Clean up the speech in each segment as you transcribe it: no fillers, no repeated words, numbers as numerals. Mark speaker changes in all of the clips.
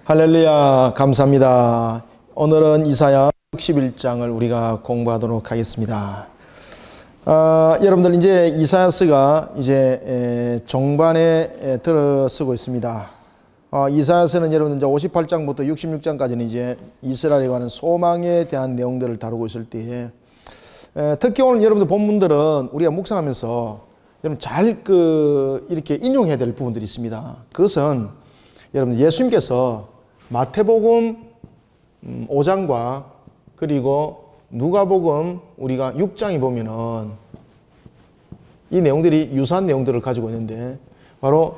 Speaker 1: 할렐루야, 감사합니다. 오늘은 이사야 61장을 우리가 공부하도록 하겠습니다. 여러분들 이제 이사야서가 이제 종반에 들어서고 있습니다. 이사야서는 여러분들 이제 58장부터 66장까지는 이제 이스라엘에 관한 소망에 대한 내용들을 다루고 있을 때에 특히 오늘 여러분들 본문들은 우리가 묵상하면서 여러분 잘 이렇게 인용해야 될 부분들이 있습니다. 그것은 여러분 예수님께서 마태복음 5장과 그리고 누가복음 우리가 6장에 보면은 이 내용들이 유사한 내용들을 가지고 있는데 바로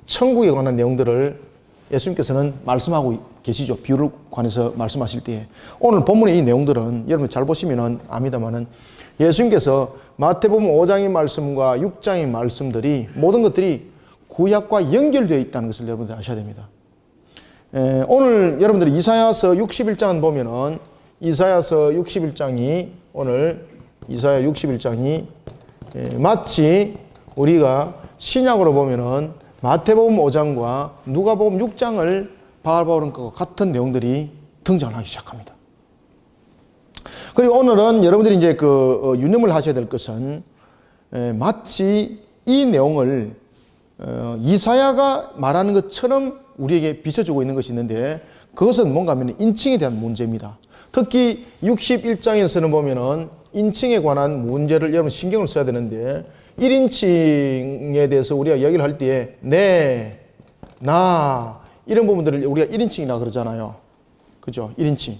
Speaker 1: 천국에 관한 내용들을 예수님께서는 말씀하고 계시죠. 비유를 관해서 말씀하실 때 오늘 본문의 이 내용들은 여러분 잘 보시면은 압니다만은 예수님께서 마태복음 5장의 말씀과 6장의 말씀들이 모든 것들이 구약과 연결되어 있다는 것을 여러분들 아셔야 됩니다. 오늘 여러분들이 이사야서 61장을 보면은 이사야서 61장이 오늘 이사야 61장이 마치 우리가 신약으로 보면은 마태복음 5장과 누가복음 6장을 바라보는 것과 같은 내용들이 등장하기 시작합니다. 그리고 오늘은 여러분들이 이제 유념을 하셔야 될 것은 마치 이 내용을 이사야가 말하는 것처럼 우리에게 비춰주고 있는 것이 있는데 그것은 뭔가 하면 인칭에 대한 문제입니다. 특히 61장에서는 보면은 인칭에 관한 문제를 여러분 신경을 써야 되는데 1인칭에 대해서 우리가 이야기를 할 때에 내, 나 이런 부분들을 우리가 1인칭이라고 그러잖아요. 그죠? 1인칭.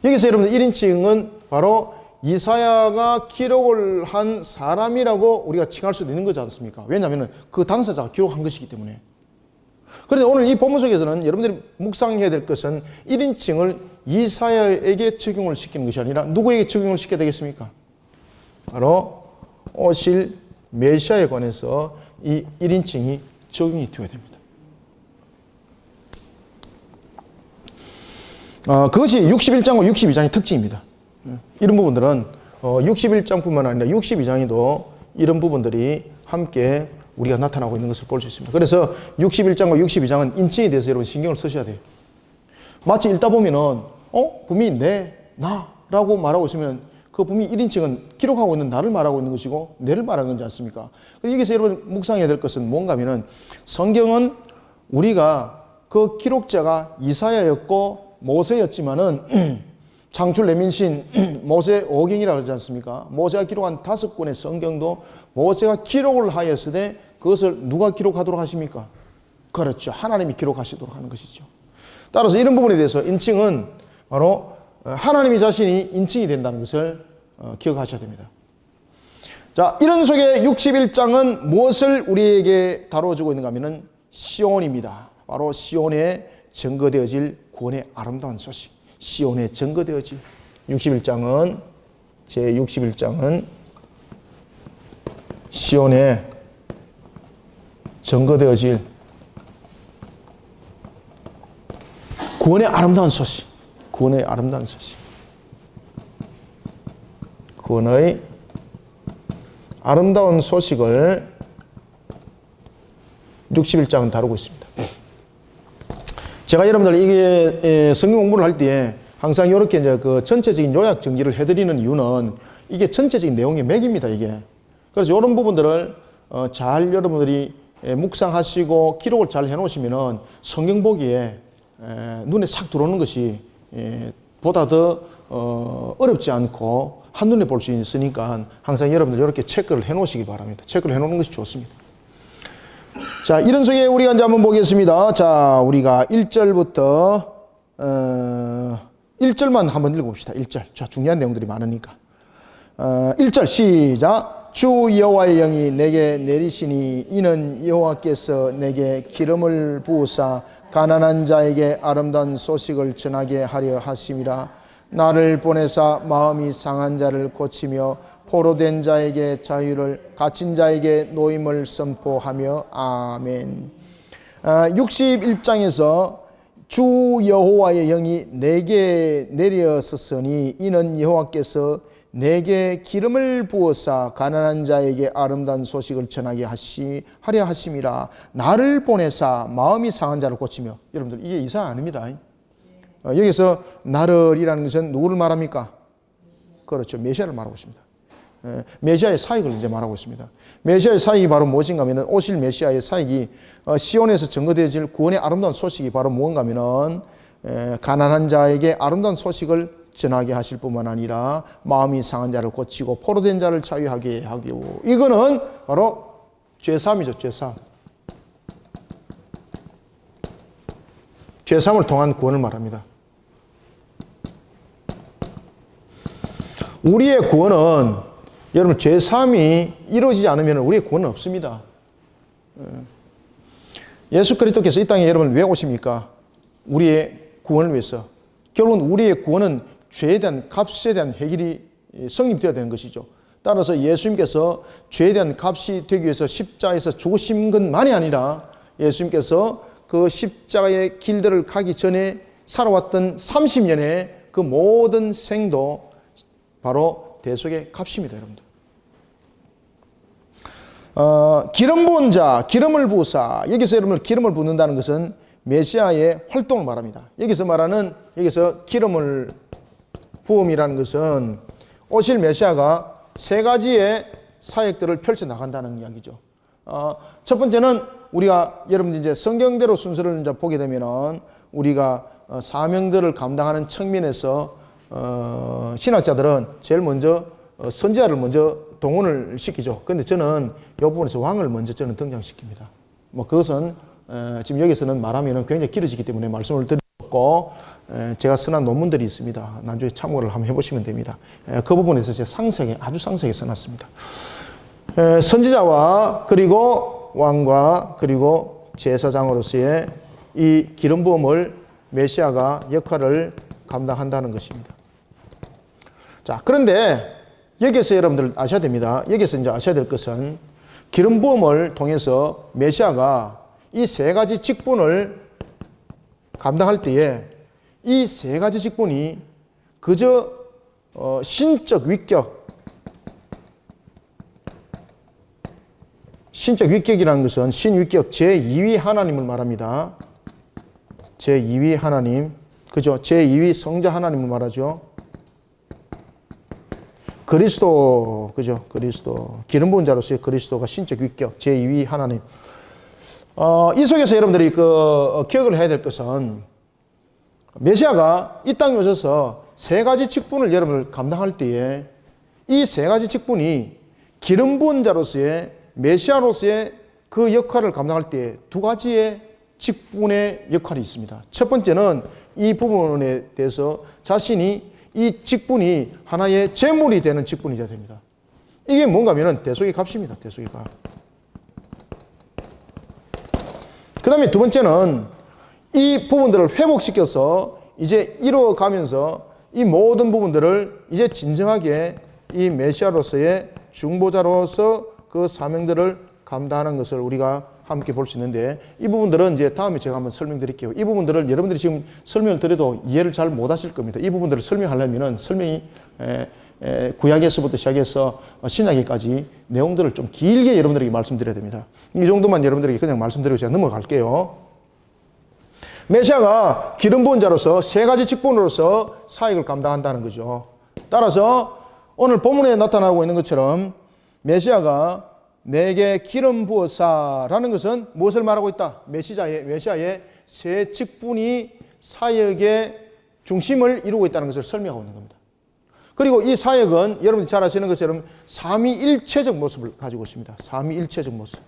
Speaker 1: 여기서 여러분들 1인칭은 바로 이사야가 기록을 한 사람이라고 우리가 칭할 수도 있는 거지 않습니까? 왜냐하면 그 당사자가 기록한 것이기 때문에. 그런데 오늘 이 본문 속에서는 여러분들이 묵상해야 될 것은 1인칭을 이사야에게 적용을 시키는 것이 아니라 누구에게 적용을 시켜야 되겠습니까? 바로 오실 메시아에 관해서 이 1인칭이 적용이 되어야 됩니다. 그것이 61장과 62장의 특징입니다. 이런 부분들은 61장뿐만 아니라 62장에도 이런 부분들이 함께 우리가 나타나고 있는 것을 볼 수 있습니다. 그래서 61장과 62장은 인칭에 대해서 여러분 신경을 쓰셔야 돼요. 마치 읽다 보면은 분명히 내, 나라고 말하고 있으면 그 분명히 1인칭은 기록하고 있는 나를 말하고 있는 것이고 내를 말하는 건지 않습니까? 여기서 여러분 묵상해야 될 것은 뭔가 하면은 성경은 우리가 그 기록자가 이사야였고 모세였지만은 창출 레민신 모세 오경이라고 그러지 않습니까? 모세가 기록한 5권의 성경도 모세가 기록을 하였으되 그것을 누가 기록하도록 하십니까? 그렇죠. 하나님이 기록하시도록 하는 것이죠. 따라서 이런 부분에 대해서 인칭은 바로 하나님이 자신이 인칭이 된다는 것을 기억하셔야 됩니다. 자, 이런 속에 61장은 무엇을 우리에게 다뤄주고 있는가 하면은 시온입니다. 바로 시온에 증거되어질 구원의 아름다운 소식. 시온에 증거되어질 61장은 제61장은 시온에 증거되어질 구원의 아름다운 소식. 구원의 아름다운 소식. 구원의 아름다운 소식을 61장은 다루고 있습니다. 제가 여러분들 이게 성경 공부를 할 때 항상 이렇게 이제 그 전체적인 요약 정리를 해드리는 이유는 이게 전체적인 내용의 맥입니다, 이게. 그래서 이런 부분들을 잘 여러분들이 묵상하시고 기록을 잘 해놓으시면은 성경 보기에 눈에 싹 들어오는 것이 보다 더 어렵지 않고 한눈에 볼 수 있으니까 항상 여러분들 이렇게 체크를 해놓으시기 바랍니다. 체크를 해놓는 것이 좋습니다. 자, 이런 속에 우리가 이제 한번 보겠습니다. 자, 우리가 1절부터 1절만 한번 읽어봅시다. 1절. 자, 중요한 내용들이 많으니까. 1절 시작. 주 여호와의 영이 내게 내리시니 이는 여호와께서 내게 기름을 부으사 가난한 자에게 아름다운 소식을 전하게 하려 하심이라. 나를 보내사 마음이 상한 자를 고치며 포로된 자에게 자유를, 갇힌 자에게 노임을 선포하며 아멘. 61장에서 주 여호와의 영이 내게 내렸으니 이는 여호와께서 내게 기름을 부어사 가난한 자에게 아름다운 소식을 전하게 하려 하심이라. 나를 보내사 마음이 상한 자를 고치며. 여러분들 이게 이상 아닙니다. 여기서 나를이라는 것은 누구를 말합니까? 그렇죠. 메시아를 말하고 있습니다. 메시아의 사역을 이제 말하고 있습니다. 메시아의 사역이 바로 무엇인가 하면 오실 메시아의 사역이 시온에서 증거되어질 구원의 아름다운 소식이 바로 무엇인가 하면 가난한 자에게 아름다운 소식을 전하게 하실 뿐만 아니라 마음이 상한 자를 고치고 포로된 자를 자유하게 하고. 이거는 바로 죄사함이죠. 죄사함. 죄사함을 통한 구원을 말합니다. 우리의 구원은 여러분 죄사함이 이루어지지 않으면 우리의 구원은 없습니다. 예수 그리스도께서 이 땅에 여러분 왜 오십니까? 우리의 구원을 위해서. 결국은 우리의 구원은 죄에 대한 값에 대한 해결이 성립되어야 되는 것이죠. 따라서 예수님께서 죄에 대한 값이 되기 위해서 십자가에서 죽으신 것만이 아니라 예수님께서 그 십자가의 길들을 가기 전에 살아왔던 30년의 그 모든 생도 바로 대속의 값입니다, 여러분들. 기름 부은 자, 기름을 부으사. 여기서 여러분들 기름을 붓는다는 것은 메시아의 활동을 말합니다. 여기서 말하는 기름을 부음이라는 것은 오실 메시아가 세 가지의 사역들을 펼쳐 나간다는 이야기죠. 첫 번째는 우리가 여러분들 이제 성경대로 순서를 이제 보게 되면은 우리가 사명들을 감당하는 측면에서 신학자들은 제일 먼저 선지자를 먼저 동원을 시키죠. 그런데 저는 이 부분에서 왕을 먼저 저는 등장시킵니다. 뭐 그것은 지금 여기서는 말하면 굉장히 길어지기 때문에 말씀을 드리고 제가 써난 논문들이 있습니다. 나중에 참고를 한번 해보시면 됩니다. 그 부분에서 제가 아주 상세하게 써놨습니다. 선지자와 그리고 왕과 그리고 제사장으로서의 이 기름 부음을 메시아가 역할을 감당한다는 것입니다. 자, 그런데 여기서 여러분들 아셔야 됩니다. 여기서 이제 아셔야 될 것은 기름 부음을 통해서 메시아가 이 세 가지 직분을 감당할 때에 이 세 가지 직분이 그저 신적 위격이라는 것은 신위격 제2위 하나님을 말합니다. 제2위 하나님, 그죠? 제2위 성자 하나님을 말하죠. 그리스도, 그죠? 그리스도. 기름 부은 자로서의 그리스도가 신적 위격 제2위 하나님. 이 속에서 여러분들이 기억을 해야 될 것은 메시아가 이 땅에 오셔서 세 가지 직분을 여러분을 감당할 때에 이 세 가지 직분이 기름 부은 자로서의 메시아로서의 그 역할을 감당할 때 두 가지의 직분의 역할이 있습니다. 첫 번째는 이 부분에 대해서 자신이 이 직분이 하나의 재물이 되는 직분이 되어야 됩니다. 이게 뭔가 하면 대속의 값입니다. 대속의 값. 그 다음에 두 번째는 이 부분들을 회복시켜서 이제 이루어가면서 이 모든 부분들을 이제 진정하게 이 메시아로서의 중보자로서 그 사명들을 감당하는 것을 우리가 함께 볼 수 있는데 이 부분들은 이제 다음에 제가 한번 설명드릴게요. 이 부분들을 여러분들이 지금 설명을 드려도 이해를 잘 못하실 겁니다. 이 부분들을 설명하려면은 설명이 구약에서부터 시작해서 신약에까지 내용들을 좀 길게 여러분들에게 말씀드려야 됩니다. 이 정도만 여러분들에게 그냥 말씀드리고 제가 넘어갈게요. 메시아가 기름 부은 자로서 세 가지 직분으로서 사역을 감당한다는 거죠. 따라서 오늘 본문에 나타나고 있는 것처럼 메시아가 내게 기름 부어사라는 것은 무엇을 말하고 있다? 메시아의 세 직분이 사역의 중심을 이루고 있다는 것을 설명하고 있는 겁니다. 그리고 이 사역은 여러분이 잘 아시는 것처럼 삼위일체적 모습을 가지고 있습니다. 삼위일체적 모습.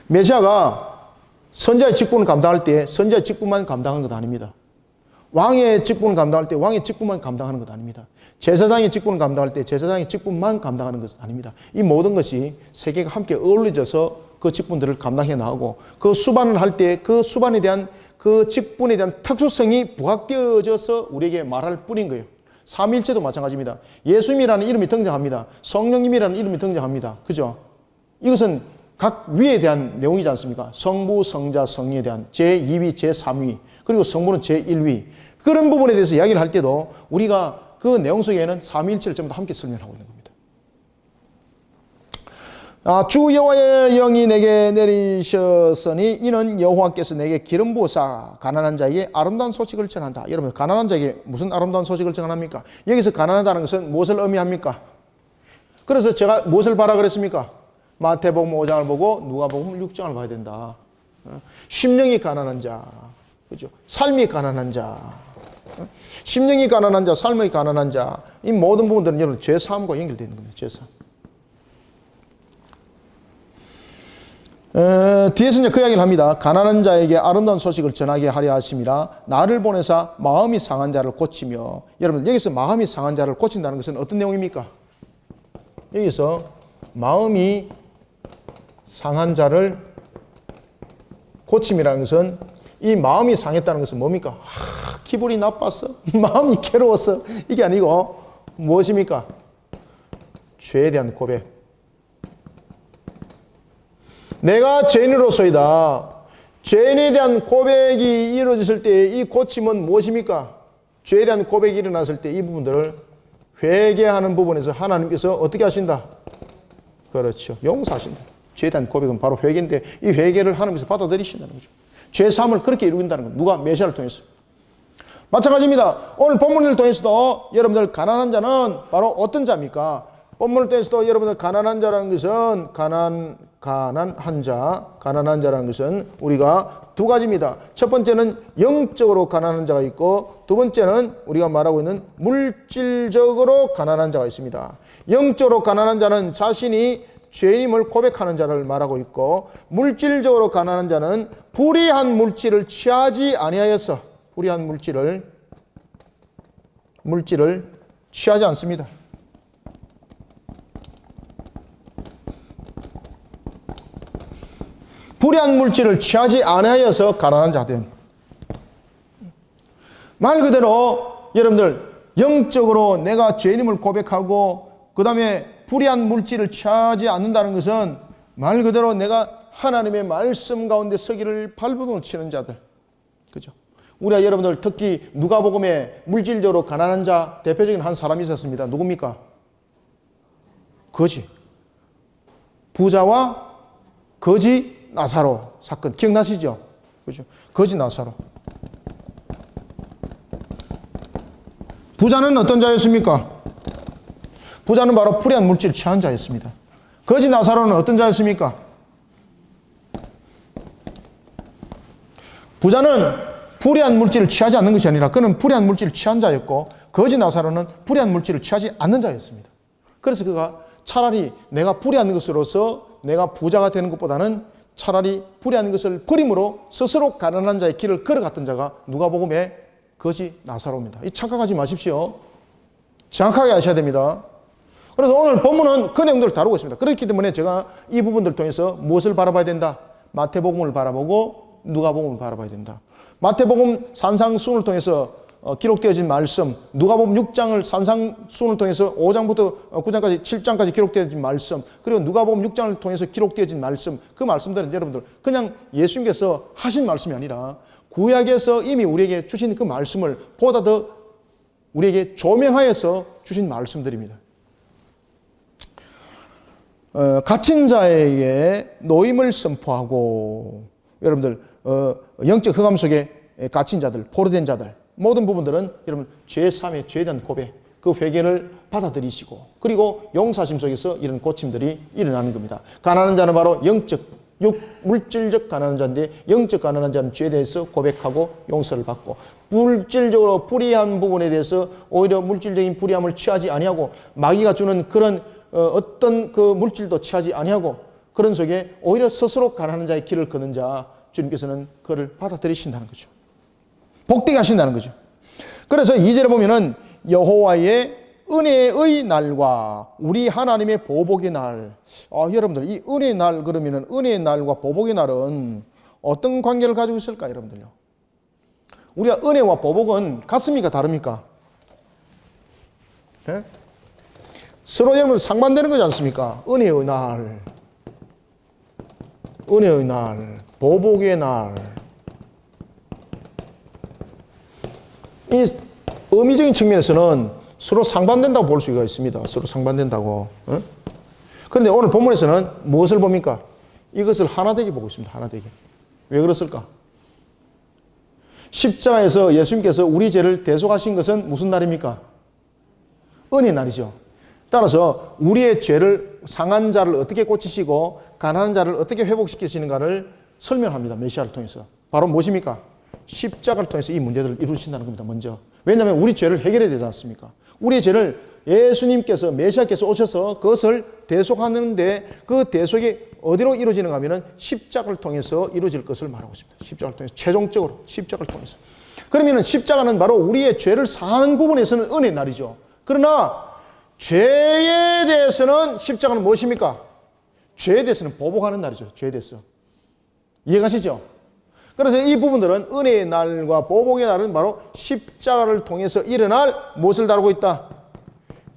Speaker 1: 메시아가 선지자의 직분을 감당할 때 선지자의 직분만 감당하는 것 아닙니다. 왕의 직분을 감당할 때 왕의 직분만 감당하는 것 아닙니다. 제사장의 직분을 감당할 때 제사장의 직분만 감당하는 것은 아닙니다. 이 모든 것이 세 개가 함께 어울려져서 그 직분들을 감당해 나가고 그 수반을 할 때 그 수반에 대한 그 직분에 대한 특수성이 부각되어져서 우리에게 말할 뿐인 거예요. 삼위일체도 마찬가지입니다. 예수님이라는 이름이 등장합니다. 성령님이라는 이름이 등장합니다. 그죠? 이것은 각 위에 대한 내용이지 않습니까? 성부, 성자, 성령에 대한 제2위, 제3위, 그리고 성부는 제1위. 그런 부분에 대해서 이야기를 할 때도 우리가 그 내용 속에는 삼위일체를 전부 다 함께 설명하고 있는 겁니다. 주 여호와의 영이 내게 내리셨으니 이는 여호와께서 내게 기름 부으사 가난한 자에게 아름다운 소식을 전한다. 여러분, 가난한 자에게 무슨 아름다운 소식을 전합니까? 여기서 가난하다는 것은 무엇을 의미합니까? 그래서 제가 무엇을 봐라 그랬습니까? 마태복음 5장을 보고 누가복음 6장을 봐야 된다. 심령이 가난한 자, 그죠? 삶이 가난한 자, 심령이 가난한 자, 삶이 가난한 자, 이 모든 부분들은 여러분 죄 사함과 연결되어 있는 겁니다. 죄 사함. 뒤에서 이제 그 이야기를 합니다. 가난한 자에게 아름다운 소식을 전하게 하려 하심이라 나를 보내사 마음이 상한 자를 고치며. 여러분, 여기서 마음이 상한 자를 고친다는 것은 어떤 내용입니까? 여기서 마음이 상한 자를 고침이라는 것은, 이 마음이 상했다는 것은 뭡니까? 기분이 나빴어, 마음이 괴로웠어, 이게 아니고 무엇입니까? 죄에 대한 고백. 내가 죄인으로서이다. 죄인에 대한 고백이 이루어졌을 때 이 고침은 무엇입니까? 죄에 대한 고백이 일어났을 때 이 부분들을 회개하는 부분에서 하나님께서 어떻게 하신다? 그렇죠. 용서하신다. 죄에 대한 고백은 바로 회개인데 이 회개를 하나님께서 받아들이신다는 거죠. 죄 사함을 그렇게 이루긴다는 겁니다. 누가? 메시아를 통해서. 마찬가지입니다. 오늘 본문을 통해서도 여러분들 가난한 자는 바로 어떤 자입니까? 본문을 통해서도 여러분들 가난한 자라는 것은 가난한 자라는 것은 우리가 두 가지입니다. 첫 번째는 영적으로 가난한 자가 있고 두 번째는 우리가 말하고 있는 물질적으로 가난한 자가 있습니다. 영적으로 가난한 자는 자신이 죄인임을 고백하는 자를 말하고 있고 물질적으로 가난한 자는 불의한 물질을 취하지 아니하여서 불의한 물질을 취하지 않습니다. 불의한 물질을 취하지 아니하여서 가난한 자들. 말 그대로 여러분들 영적으로 내가 죄인임을 고백하고 그 다음에 불의한 물질을 취하지 않는다는 것은 말 그대로 내가 하나님의 말씀 가운데 서기를 발버둥을 치는 자들. 그죠? 우리가 여러분들 특히 누가복음에 물질적으로 가난한 자 대표적인 한 사람이 있었습니다. 누굽니까? 거지. 부자와 거지 나사로 사건 기억나시죠? 그죠? 거지 나사로. 부자는 어떤 자였습니까? 부자는 바로 불의한 물질을 취한 자였습니다. 거지 나사로는 어떤 자였습니까? 부자는 불의한 물질을 취하지 않는 것이 아니라 그는 불의한 물질을 취한 자였고 거지 나사로는 불의한 물질을 취하지 않는 자였습니다. 그래서 그가 차라리 내가 불의한 것으로서 내가 부자가 되는 것보다는 차라리 불의한 것을 버림으로 스스로 가난한 자의 길을 걸어갔던 자가 누가복음의 거지 나사로입니다. 이 착각하지 마십시오. 정확하게 아셔야 됩니다. 그래서 오늘 본문은 그 내용들을 다루고 있습니다. 그렇기 때문에 제가 이 부분들을 통해서 무엇을 바라봐야 된다? 마태복음을 바라보고 누가복음을 바라봐야 된다. 마태복음 산상수훈을 통해서 기록되어진 말씀, 누가복음 6장을 산상수훈을 통해서 5장부터 9장까지 7장까지 기록되어진 말씀, 그리고 누가복음 6장을 통해서 기록되어진 말씀, 그 말씀들은 여러분들 그냥 예수님께서 하신 말씀이 아니라 구약에서 이미 우리에게 주신 그 말씀을 보다 더 우리에게 조명하여서 주신 말씀들입니다. 갇힌 자에게 노임을 선포하고 여러분들 영적 흑암 속에 갇힌 자들, 포로된 자들 모든 부분들은 여러분 죄사함의 죄에 대한 고백, 그 회개를 받아들이시고 그리고 용서하심 속에서 이런 고침들이 일어나는 겁니다. 가난한 자는 바로 물질적 가난한 자인데 영적 가난한 자는 죄에 대해서 고백하고 용서를 받고 물질적으로 불의한 부분에 대해서 오히려 물질적인 불의함을 취하지 아니하고 마귀가 주는 그런 어떤 그 물질도 취하지 아니하고 그런 속에 오히려 스스로 가난한 자의 길을 걷는 자 주님께서는 그를 받아들이신다는 거죠. 복되게 하신다는 거죠. 그래서 2절에 보면은 여호와의 은혜의 날과 우리 하나님의 보복의 날. 여러분들 이 은혜의 날 그러면은 은혜의 날과 보복의 날은 어떤 관계를 가지고 있을까 여러분들요? 우리가 은혜와 보복은 같습니까 다릅니까? 네? 서로 여러분 상반되는 거지 않습니까? 은혜의 날, 은혜의 날, 보복의 날. 이 의미적인 측면에서는 서로 상반된다고 볼 수가 있습니다. 서로 상반된다고. 어? 그런데 오늘 본문에서는 무엇을 봅니까? 이것을 하나 되게 보고 있습니다. 하나 되게. 왜 그랬을까? 십자가에서 예수님께서 우리 죄를 대속하신 것은 무슨 날입니까? 은혜의 날이죠. 따라서 우리의 죄를, 상한 자를 어떻게 고치시고 가난한 자를 어떻게 회복시키시는가를 설명합니다. 메시아를 통해서. 바로 무엇입니까? 십자가를 통해서 이 문제들을 이루신다는 겁니다. 먼저. 왜냐하면 우리 죄를 해결해야 되지 않습니까? 우리의 죄를 예수님께서, 메시아께서 오셔서 그것을 대속하는데 그 대속이 어디로 이루어지는가 하면 십자가를 통해서 이루어질 것을 말하고 있습니다. 십자가를 통해서. 최종적으로 십자가를 통해서. 그러면 십자가는 바로 우리의 죄를 사하는 부분에서는 은혜의 날이죠. 그러나 죄에 대해서는 십자가는 무엇입니까? 죄에 대해서는 보복하는 날이죠. 죄에 대해서. 이해가시죠? 그래서 이 부분들은 은혜의 날과 보복의 날은 바로 십자가를 통해서 일어날 무엇을 다루고 있다?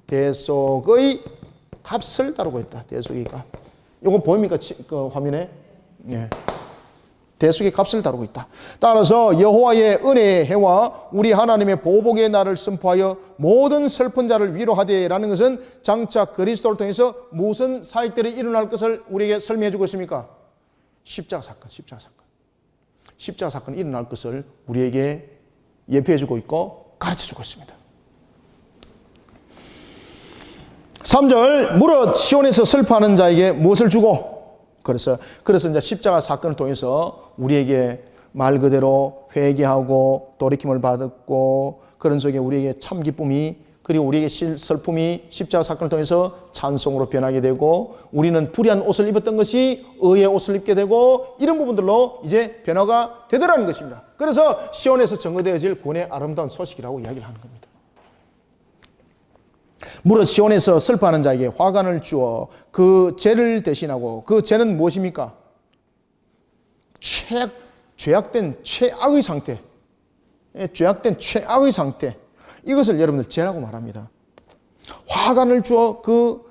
Speaker 1: 대속의 값을 다루고 있다. 대속의 값. 이거 보입니까? 그 화면에? 예. 대속의 값을 다루고 있다. 따라서 여호와의 은혜의 해와 우리 하나님의 보복의 날을 선포하여 모든 슬픈 자를 위로하되라는 것은 장차 그리스도를 통해서 무슨 사역들이 일어날 것을 우리에게 설명해 주고 있습니까? 십자가 사건, 십자가 사건. 십자가 사건이 일어날 것을 우리에게 예표해 주고 있고 가르쳐 주고 있습니다. 3절, 무릇 시온에서 슬퍼하는 자에게 무엇을 주고? 그래서 이제 십자가 사건을 통해서 우리에게 말 그대로 회개하고 돌이킴을 받았고 그런 속에 우리에게 참 기쁨이 그리고 우리에게 슬픔이 십자가 사건을 통해서 찬송으로 변하게 되고 우리는 불의한 옷을 입었던 것이 의의 옷을 입게 되고 이런 부분들로 이제 변화가 되더라는 것입니다. 그래서 시온에서 증거되어질 구원의 아름다운 소식이라고 이야기를 하는 겁니다. 무릇 시온에서 슬퍼하는 자에게 화관을 주어 그 죄를 대신하고 그 죄는 무엇입니까? 죄악된 최악의 상태. 죄악된 최악의 상태. 이것을 여러분들 죄라고 말합니다. 화관을 주어 그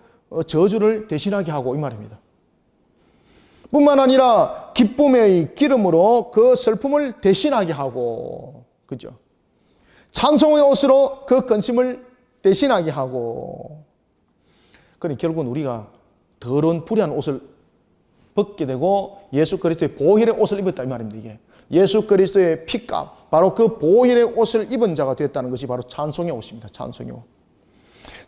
Speaker 1: 저주를 대신하게 하고 이 말입니다. 뿐만 아니라 기쁨의 기름으로 그 슬픔을 대신하게 하고 그죠? 찬송의 옷으로 그 근심을 대신하게 하고 그러니 결국은 우리가 더러운 불의한 옷을 벗게 되고 예수 그리스도의 보혈의 옷을 입었다 이 말입니다. 이게 예수 그리스도의 피값 바로 그 보혈의 옷을 입은 자가 되었다는 것이 바로 찬송의 옷입니다. 찬송의 옷.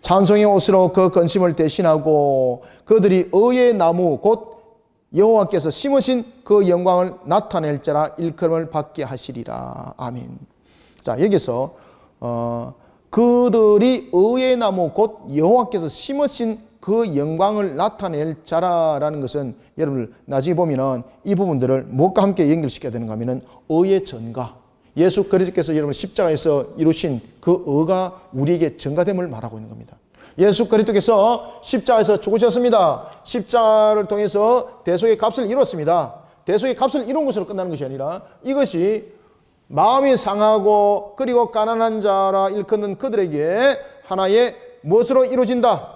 Speaker 1: 찬송의 옷으로 그 근심을 대신하고 그들이 의의 나무 곧 여호와께서 심으신 그 영광을 나타낼 자라 일컬음을 받게 하시리라. 아멘. 자 여기서 그들이 의의 나무 곧 여호와께서 심으신 그 영광을 나타낼 자라라는 것은 여러분들 나중에 보면은 이 부분들을 무엇과 함께 연결시켜야 되는가 하면은 의의 전가. 예수 그리스도께서 여러분 십자가에서 이루신 그 의가 우리에게 전가됨을 말하고 있는 겁니다. 예수 그리스도께서 십자가에서 죽으셨습니다. 십자가를 통해서 대속의 값을 이뤘습니다. 대속의 값을 이룬 것으로 끝나는 것이 아니라 이것이 마음이 상하고 그리고 가난한 자라 일컫는 그들에게 하나의 무엇으로 이루어진다?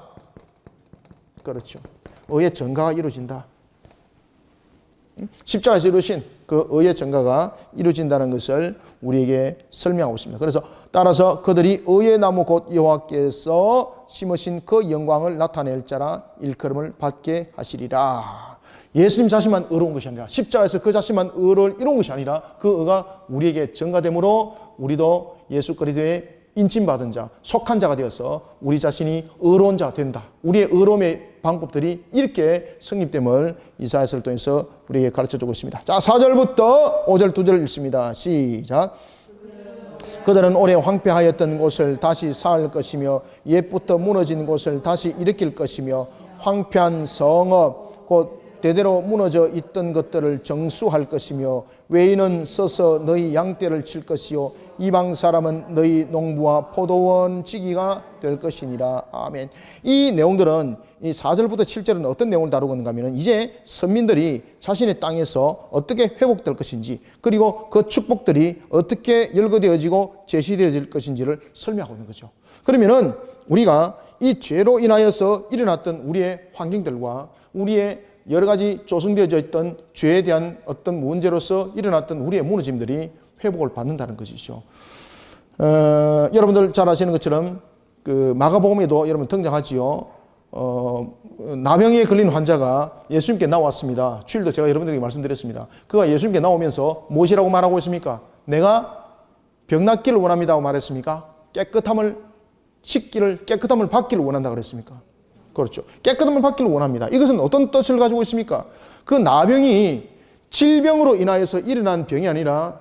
Speaker 1: 그렇죠. 의의 전가가 이루어진다. 십자가에서 이루신 그 의의 전가가 이루어진다는 것을 우리에게 설명하고 있습니다. 그래서 따라서 그들이 의의 나무 곧 여호와께서 심으신 그 영광을 나타낼 자라 일컬음을 받게 하시리라. 예수님 자신만 의로운 것이 아니라 십자가에서 그 자신만 의를 이룬 것이 아니라 그 의가 우리에게 전가됨으로 우리도 예수 그리스도의 인침받은 자, 속한 자가 되어서 우리 자신이 의로운 자가 된다. 우리의 의로움의 방법들이 이렇게 성립됨을 이사야서를 통해서 우리에게 가르쳐주고 있습니다. 자, 4절부터 5절 2절 읽습니다. 시작. 그들은 오래 황폐하였던 곳을 다시 쌓을 것이며 옛부터 무너진 곳을 다시 일으킬 것이며 황폐한 성읍 곧 대대로 무너져 있던 것들을 정수할 것이며 외인은 서서 너희 양떼를 칠 것이요 이방 사람은 너희 농부와 포도원 지기가 될 것이니라. 아멘. 이 내용들은 이 4절부터 7절은 어떤 내용을 다루고 있는가 하면 이제 선민들이 자신의 땅에서 어떻게 회복될 것인지 그리고 그 축복들이 어떻게 열거되어지고 제시되어질 것인지를 설명하고 있는 거죠. 그러면은 우리가 이 죄로 인하여서 일어났던 우리의 환경들과 우리의 여러 가지 조성되어져 있던 죄에 대한 어떤 문제로서 일어났던 우리의 무너짐들이 회복을 받는다는 것이죠. 여러분들 잘 아시는 것처럼 그 마가복음에도 여러분 등장하지요. 나병에 걸린 환자가 예수님께 나왔습니다. 주일도 제가 여러분들에게 말씀드렸습니다. 그가 예수님께 나오면서 무엇이라고 말하고 있습니까? 내가 병 낫기를 원합니다고 말했습니까? 깨끗함을 받기를 원한다 그랬습니까? 그렇죠. 깨끗함을 받기를 원합니다. 이것은 어떤 뜻을 가지고 있습니까? 그 나병이 질병으로 인하여서 일어난 병이 아니라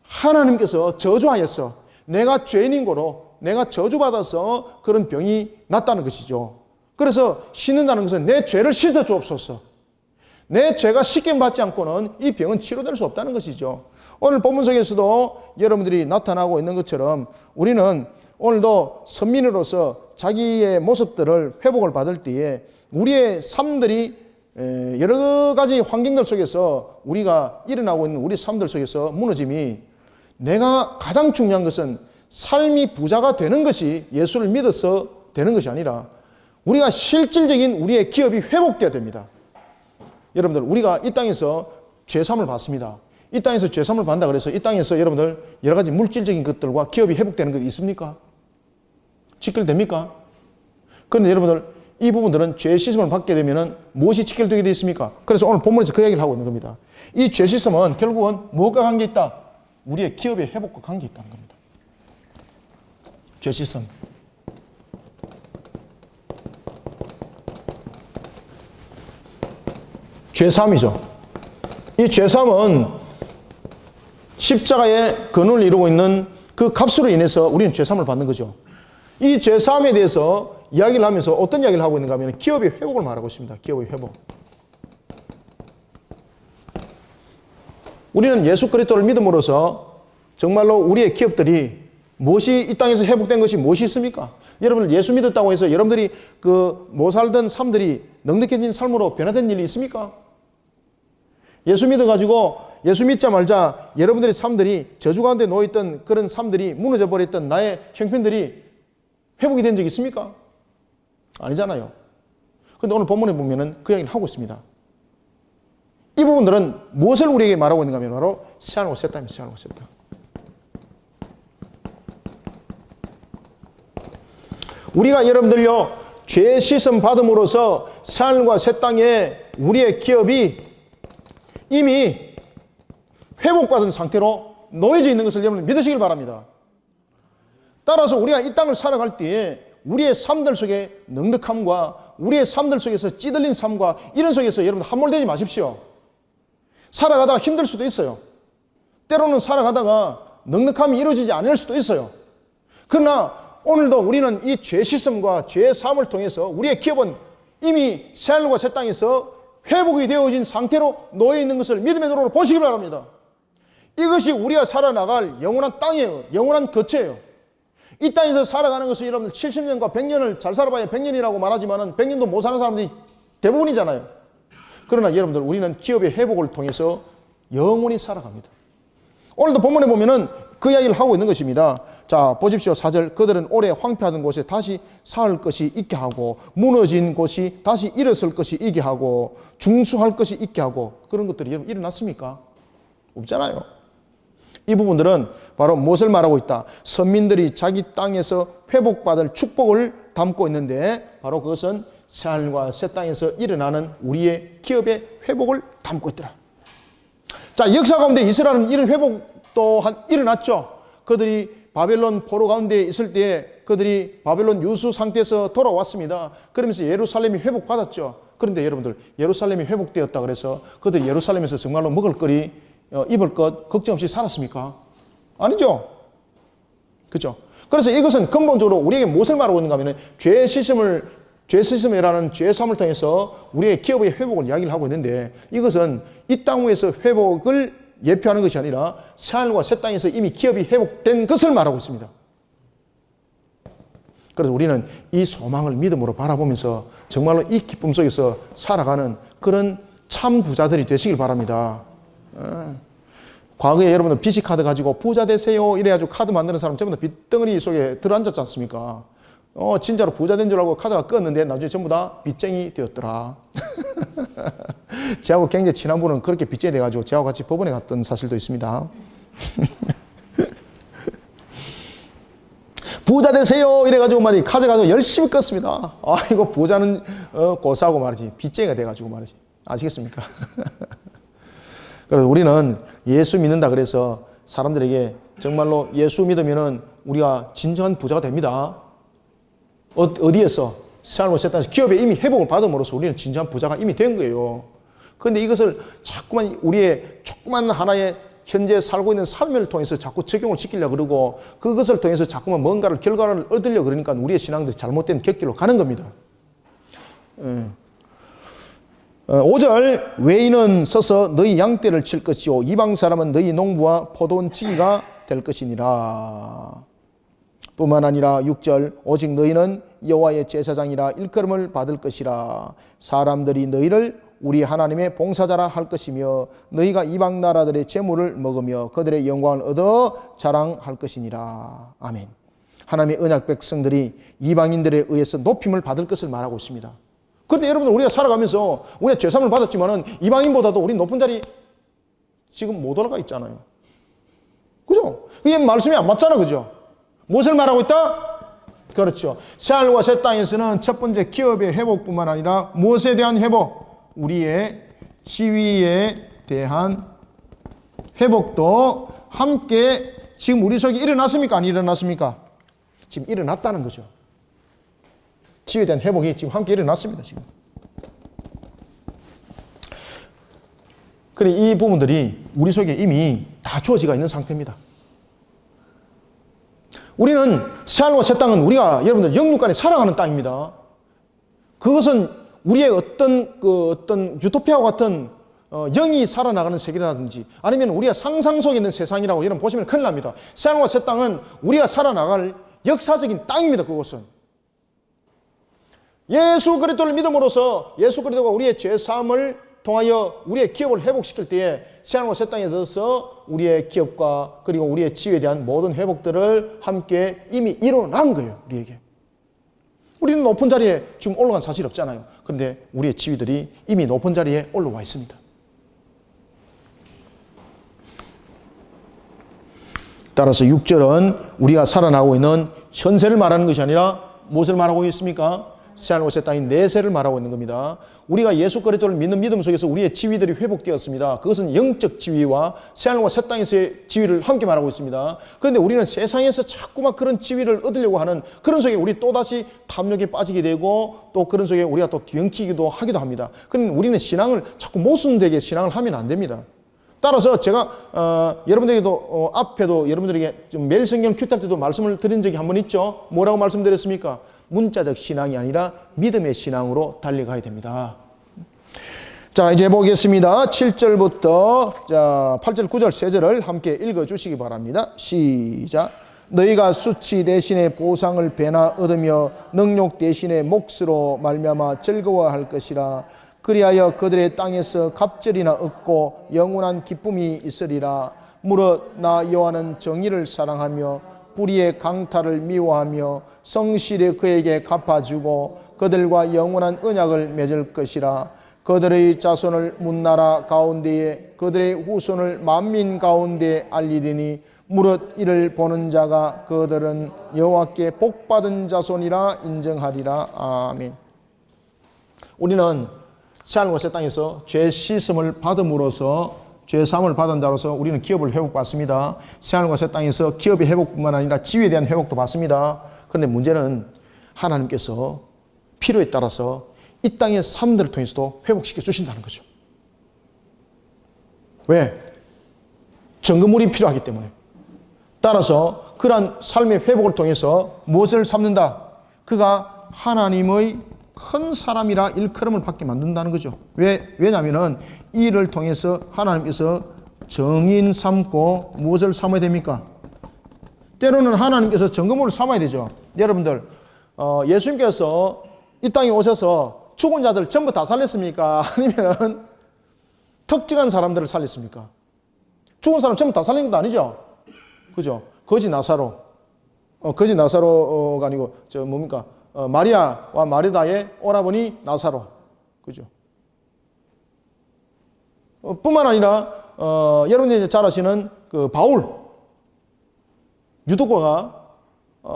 Speaker 1: 하나님께서 저주하였어. 내가 죄인인 거로 내가 저주받아서 그런 병이 났다는 것이죠. 그래서 씻는다는 것은 내 죄를 씻어 주옵소서. 내 죄가 씻김 받지 않고는 이 병은 치료될 수 없다는 것이죠. 오늘 본문 속에서도 여러분들이 나타나고 있는 것처럼 우리는 오늘도 선민으로서 자기의 모습들을 회복을 받을 때에 우리의 삶들이 여러 가지 환경들 속에서 우리가 일어나고 있는 우리 삶들 속에서 무너짐이 내가 가장 중요한 것은 삶이 부자가 되는 것이 예수를 믿어서 되는 것이 아니라 우리가 실질적인 우리의 기업이 회복되어야 됩니다. 여러분들 우리가 이 땅에서 죄삼을 받습니다. 이 땅에서 죄삼을 받는다 그래서 이 땅에서 여러분들 여러 가지 물질적인 것들과 기업이 회복되는 것 있습니까? 직결됩니까? 그런데 여러분들 이 부분들은 죄 씻음을 받게 되면 무엇이 직결되게 되어 있습니까? 그래서 오늘 본문에서 그 이야기를 하고 있는 겁니다. 이 죄 씻음은 결국은 무엇과 관계 있다? 우리의 기업의 회복과 관계 있다는 겁니다. 죄 씻음. 죄삼이죠. 이 죄삼은 십자가의 근원을 이루고 있는 그 값으로 인해서 우리는 죄삼을 받는 거죠. 이 죄삼에 대해서 이야기를 하면서 어떤 이야기를 하고 있는가 하면 기업의 회복을 말하고 있습니다. 기업의 회복. 우리는 예수 그리스도를 믿음으로써 정말로 우리의 기업들이 무엇이 이 땅에서 회복된 것이 무엇이 있습니까? 여러분 예수 믿었다고 해서 여러분들이 그 못 살던 삶들이 넉넉해진 삶으로 변화된 일이 있습니까? 예수 믿어가지고 예수 믿자 말자 여러분들의 삶들이 저주 가운데 놓여있던 그런 삶들이 무너져 버렸던 나의 형편들이 회복이 된 적이 있습니까? 아니잖아요. 그런데 오늘 본문에 보면은 그 이야기를 하고 있습니다. 이 부분들은 무엇을 우리에게 말하고 있는가 하면 바로 새하늘과 새 땅입니다. 새하늘과 새 땅. 우리가 여러분들요 죄 씻음 받음으로써 새하늘과 새 땅에 우리의 기업이 이미 회복받은 상태로 놓여져 있는 것을 여러분 믿으시길 바랍니다. 따라서 우리가 이 땅을 살아갈 때에 우리의 삶들 속에 넉넉함과 우리의 삶들 속에서 찌들린 삶과 이런 속에서 여러분 함몰되지 마십시오. 살아가다가 힘들 수도 있어요. 때로는 살아가다가 넉넉함이 이루어지지 않을 수도 있어요. 그러나 오늘도 우리는 이 죄 씻음과 죄 사함을 통해서 우리의 기업은 이미 새하늘과 새 땅에서 회복이 되어진 상태로 놓여 있는 것을 믿음의 눈으로 보시기 바랍니다. 이것이 우리가 살아나갈 영원한 땅이에요. 영원한 거처예요. 이 땅에서 살아가는 것은 여러분들 70년과 100년을 잘 살아봐야 100년이라고 말하지만 100년도 못 사는 사람들이 대부분이잖아요. 그러나 여러분들 우리는 기업의 회복을 통해서 영원히 살아갑니다. 오늘도 본문에 보면은 그 이야기를 하고 있는 것입니다. 자, 보십시오. 4절. 그들은 오래 황폐하던 곳에 다시 살 것이 있게 하고 무너진 곳이 다시 일어설 것이 있게 하고 중수할 것이 있게 하고 그런 것들이 여러분 일어났습니까? 없잖아요. 이 부분들은 바로 무엇을 말하고 있다? 선민들이 자기 땅에서 회복받을 축복을 담고 있는데 바로 그것은 새하늘과 새 땅에서 일어나는 우리의 기업의 회복을 담고 있더라. 자, 역사 가운데 이스라엘은 이런 회복 또한 일어났죠. 그들이 바벨론 포로 가운데 있을 때에 그들이 바벨론 유수 상태에서 돌아왔습니다. 그러면서 예루살렘이 회복받았죠. 그런데 여러분들 예루살렘이 회복되었다 그래서 그들이 예루살렘에서 정말로 먹을 거리 입을 것 걱정 없이 살았습니까? 아니죠. 그렇죠. 그래서 이것은 근본적으로 우리에게 무엇을 말하고 있는가 하면 죄 씻음이라는 죄 사함을 통해서 우리의 기업의 회복을 이야기를 하고 있는데 이것은 이 땅 위에서 회복을 예표하는 것이 아니라 새하늘과 새 땅에서 이미 기업이 회복된 것을 말하고 있습니다. 그래서 우리는 이 소망을 믿음으로 바라보면서 정말로 이 기쁨 속에서 살아가는 그런 참 부자들이 되시길 바랍니다. 과거에 여러분들 BC 카드 가지고 부자 되세요 이래가지고 카드 만드는 사람 전부 다 빚덩어리 속에 들어앉았지 않습니까? 진짜로 부자 된 줄 알고 카드가 껐는데 나중에 전부 다 빚쟁이 되었더라. 저하고 굉장히 친한 분은 그렇게 빚쟁이 돼가지고 저하고 같이 법원에 갔던 사실도 있습니다. 부자 되세요 이래가지고 말이 가져가서 열심히 껐습니다. 아 이거 부자는 고사하고 말이지 빚쟁이가 돼가지고 말이지. 아시겠습니까? 그래서 우리는 예수 믿는다 그래서 사람들에게 정말로 예수 믿으면은 우리가 진정한 부자가 됩니다. 어디에서? 세상으로 세상에서 기업에 이미 회복을 받음으로써 우리는 진정한 부자가 이미 된 거예요. 그런데 이것을 자꾸만 우리의 조그만 하나의 현재 살고 있는 삶을 통해서 자꾸 적용을 시키려고 그러고 그것을 통해서 자꾸만 뭔가를 결과를 얻으려고 그러니까 우리의 신앙들이 잘못된 객길로 가는 겁니다. 5절 외인은 서서 너희 양떼를 칠 것이요 이방 사람은 너희 농부와 포도원 치기가 될 것이니라. 뿐만 아니라 6절 오직 너희는 여호와의 제사장이라 일컬음을 받을 것이라. 사람들이 너희를 우리 하나님의 봉사자라 할 것이며 너희가 이방 나라들의 재물을 먹으며 그들의 영광을 얻어 자랑할 것이니라. 아멘. 하나님의 언약 백성들이 이방인들에 의해서 높임을 받을 것을 말하고 있습니다. 그런데 여러분들 우리가 살아가면서 우리가 죄사함을 받았지만은 이방인보다도 우리 높은 자리 지금 못 올라가 있잖아요. 그죠? 그게 말씀이 안 맞잖아. 그죠? 무엇을 말하고 있다? 그렇죠. 새하늘과 새 땅에서는 첫 번째 기업의 회복뿐만 아니라 무엇에 대한 회복? 우리의 지위에 대한 회복도 함께 지금 우리 속에 일어났습니까? 안 일어났습니까? 지금 일어났다는 거죠. 지위에 대한 회복이 지금 함께 일어났습니다. 지금. 그래 이 부분들이 우리 속에 이미 다 주어지가 있는 상태입니다. 우리는 새하늘과 새 땅은 우리가 여러분들 영육간에 살아가는 땅입니다. 그것은 우리의 어떤 유토피아와 같은 영이 살아나가는 세계라든지 아니면 우리가 상상 속에 있는 세상이라고 여러분 보시면 큰일 납니다. 새하늘과 새 땅은 우리가 살아나갈 역사적인 땅입니다. 그것은 예수 그리스도를 믿음으로써 예수 그리스도가 우리의 죄사함을 통하여 우리의 기업을 회복시킬 때에 새하늘과 새 땅에 들어서 우리의 기업과 그리고 우리의 지위에 대한 모든 회복들을 함께 이미 일어난 거예요. 우리에게. 우리는 높은 자리에 지금 올라간 사실이 없잖아요. 그런데 우리의 지위들이 이미 높은 자리에 올라와 있습니다. 따라서 6절은 우리가 살아나고 있는 현세를 말하는 것이 아니라 무엇을 말하고 있습니까? 새하늘과 새 땅인 내세를 말하고 있는 겁니다. 우리가 예수 그리스도를 믿는 믿음 속에서 우리의 지위들이 회복되었습니다. 그것은 영적 지위와 새하늘과 새 땅에서의 지위를 함께 말하고 있습니다. 그런데 우리는 세상에서 자꾸만 그런 지위를 얻으려고 하는 그런 속에 우리 또다시 탐욕에 빠지게 되고 또 그런 속에 우리가 또 뒤엉키기도 하기도 합니다. 그러니 우리는 신앙을 자꾸 모순되게 신앙을 하면 안 됩니다. 따라서 제가 여러분들에게도 앞에도 여러분들에게 좀 매일 성경 큐트할 때도 말씀을 드린 적이 한 번 있죠. 뭐라고 말씀드렸습니까? 문자적 신앙이 아니라 믿음의 신앙으로 달려가야 됩니다. 자, 이제 보겠습니다. 7절부터 자 8절, 9절, 3절을 함께 읽어주시기 바랍니다. 시작. 너희가 수치 대신에 보상을 배나 얻으며 능욕 대신에 몫으로 말미암아 즐거워할 것이라. 그리하여 그들의 땅에서 갑절이나 얻고 영원한 기쁨이 있으리라. 무릇 나 여호와는 정의를 사랑하며 불의의 강탈을 미워하며 성실히 그에게 갚아주고 그들과 영원한 언약을 맺을 것이라. 그들의 자손을 문나라 가운데에 그들의 후손을 만민 가운데에 알리리니 무릇 이를 보는 자가 그들은 여호와께 복받은 자손이라 인정하리라. 아멘. 우리는 새하늘과 새 땅에서 죄 씻음을 받음으로써 죄사함을 받은 자로서 우리는 기업을 회복받습니다. 새하늘과 새 땅에서 기업의 회복뿐만 아니라 지위에 대한 회복도 받습니다. 그런데 문제는 하나님께서 필요에 따라서 이 땅의 삶들을 통해서도 회복시켜 주신다는 거죠. 왜? 정금물이 필요하기 때문에. 따라서 그러한 삶의 회복을 통해서 무엇을 삼는다? 그가 하나님의 큰 사람이라 일컬음을 받게 만든다는 거죠. 왜냐하면 이 일을 통해서 하나님께서 정인 삼고 무엇을 삼아야 됩니까? 때로는 하나님께서 정금을 삼아야 되죠. 여러분들 예수님께서 이 땅에 오셔서 죽은 자들 전부 다 살렸습니까? 아니면 특정한 사람들을 살렸습니까? 죽은 사람 전부 다 살린 것도 아니죠. 그죠? 거지 나사로가 아니고 뭡니까? 마리아와 마르다의 오라버니 나사로. 그죠? 뿐만 아니라, 여러분들이 잘 아시는 그 바울. 유도과가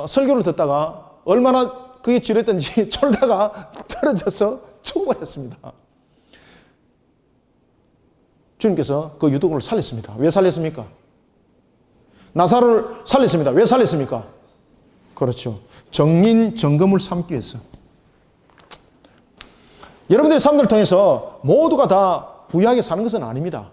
Speaker 1: 설교를 듣다가 얼마나 그게 지루했던지 졸다가 떨어져서 죽어버렸습니다. 주님께서 그 유독을 살렸습니다. 왜 살렸습니까? 나사로를 살렸습니다. 왜 살렸습니까? 그렇죠. 정인 정금을 삼기 위해서. 여러분들의 삶을 통해서 모두가 다 부유하게 사는 것은 아닙니다.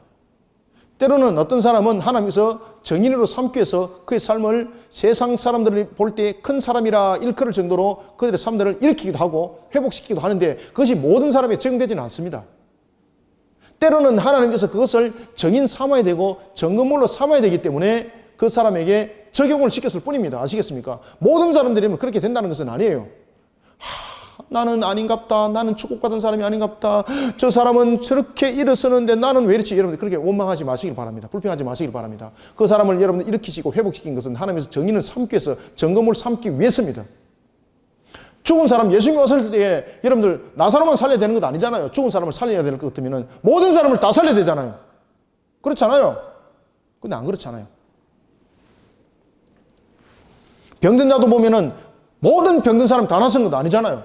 Speaker 1: 때로는 어떤 사람은 하나님께서 정인으로 삼기 위해서 그의 삶을 세상 사람들이 볼 때 큰 사람이라 일컬을 정도로 그들의 삶들을 일으키기도 하고 회복시키기도 하는데 그것이 모든 사람에 적용되지는 않습니다. 때로는 하나님께서 그것을 정인 삼아야 되고 정금물로 삼아야 되기 때문에 그 사람에게 적용을 시켰을 뿐입니다. 아시겠습니까? 모든 사람들이면 그렇게 된다는 것은 아니에요. 나는 아닌갑다. 나는 축복받은 사람이 아닌갑다. 저 사람은 저렇게 일어서는데 나는 왜 이렇지? 여러분들 그렇게 원망하지 마시길 바랍니다. 불평하지 마시길 바랍니다. 그 사람을 여러분들 일으키시고 회복시킨 것은 하나님께서 정인을 삼기 위해서 정금을 삼기 위해서입니다. 죽은 사람 예수님이 왔을 때에 여러분들 나사로만 살려야 되는 것 아니잖아요. 죽은 사람을 살려야 될 것 같으면 모든 사람을 다 살려야 되잖아요. 그렇잖아요. 근데 안 그렇잖아요. 병든 자도 보면은 모든 병든 사람 다 나서는 것도 아니잖아요.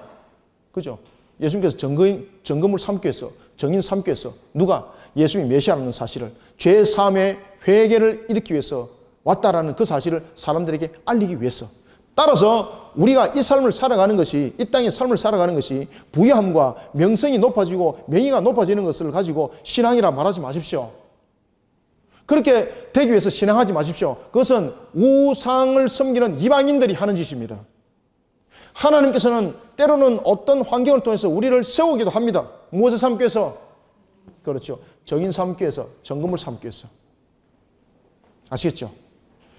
Speaker 1: 그죠? 예수님께서 정금을 삼기 위해서, 정인 삼기 위해서 누가 예수님이 메시아라는 사실을 죄 사함의 회개를 일으키기 위해서 왔다라는 그 사실을 사람들에게 알리기 위해서. 따라서 우리가 이 삶을 살아가는 것이, 이 땅의 삶을 살아가는 것이 부유함과 명성이 높아지고 명예가 높아지는 것을 가지고 신앙이라 말하지 마십시오. 그렇게 되기 위해서 신앙하지 마십시오. 그것은 우상을 섬기는 이방인들이 하는 짓입니다. 하나님께서는 때로는 어떤 환경을 통해서 우리를 세우기도 합니다. 무엇을 삼기 위해서? 그렇죠. 정인 삼기 위해서, 정금을 삼기 위해서. 아시겠죠?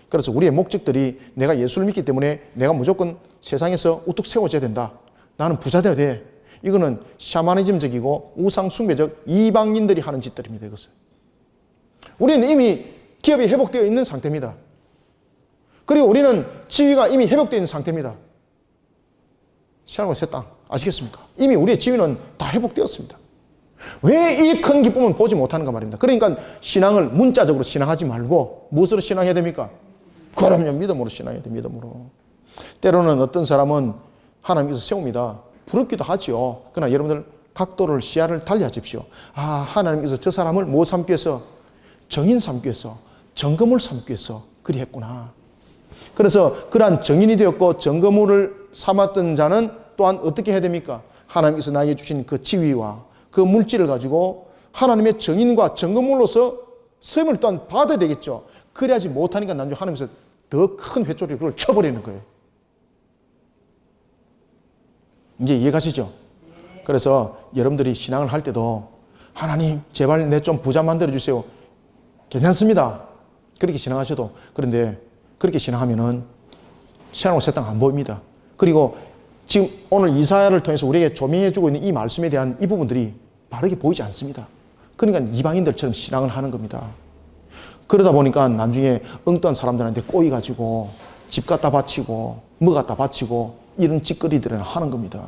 Speaker 1: 그래서 우리의 목적들이 내가 예수를 믿기 때문에 내가 무조건 세상에서 우뚝 세워져야 된다. 나는 부자 되어야 돼. 이거는 샤머니즘적이고 우상 숭배적 이방인들이 하는 짓들입니다. 이것은. 우리는 이미 기업이 회복되어 있는 상태입니다. 그리고 우리는 지위가 이미 회복되어 있는 상태입니다. 신앙과 새 땅 아시겠습니까? 이미 우리의 지위는 다 회복되었습니다. 왜 이 큰 기쁨은 보지 못하는가 말입니다. 그러니까 신앙을 문자적으로 신앙하지 말고 무엇으로 신앙해야 됩니까? 그럼요, 믿음으로 신앙해야 돼요. 믿음으로. 때로는 어떤 사람은 하나님께서 세웁니다. 부럽기도 하죠. 그러나 여러분들 각도를 시야를 달리하십시오. 하나님께서 저 사람을 뭐 삼기 위해서? 정인 삼기 위해서, 정금을 삼기 위해서 그리 했구나. 그래서 그러한 정인이 되었고 정금을 삼았던 자는 또한 어떻게 해야 됩니까? 하나님께서 나에게 주신 그 지위와 그 물질을 가지고 하나님의 정인과 정금물로서 쓰임을 또한 받아야 되겠죠. 그래야지 못하니까 나중에 하나님께서 더 큰 회초리를 그걸 쳐버리는 거예요. 이제 이해가시죠? 그래서 여러분들이 신앙을 할 때도 하나님 제발 내 좀 부자 만들어주세요. 괜찮습니다. 그렇게 신앙하셔도. 그런데 그렇게 신앙하면은 신앙으로 새 땅 안 보입니다. 그리고 지금 오늘 이사야를 통해서 우리에게 조명해주고 있는 이 말씀에 대한 이 부분들이 바르게 보이지 않습니다. 그러니까 이방인들처럼 신앙을 하는 겁니다. 그러다 보니까 나중에 엉뚱한 사람들한테 꼬이가지고 집 갖다 바치고 뭐 갖다 바치고 이런 짓거리들을 하는 겁니다.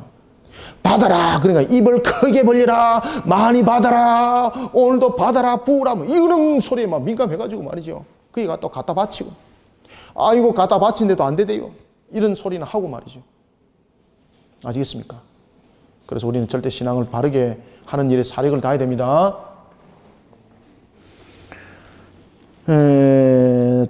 Speaker 1: 받아라. 그러니까 입을 크게 벌리라. 많이 받아라. 오늘도 받아라. 부으라. 뭐 이런 소리에 막 민감해가지고 말이죠. 그게 또 갖다 바치고. 이거 갖다 바친데도 안 되대요. 이런 소리는 하고 말이죠. 아시겠습니까? 그래서 우리는 절대 신앙을 바르게 하는 일에 사력을 다해야 됩니다.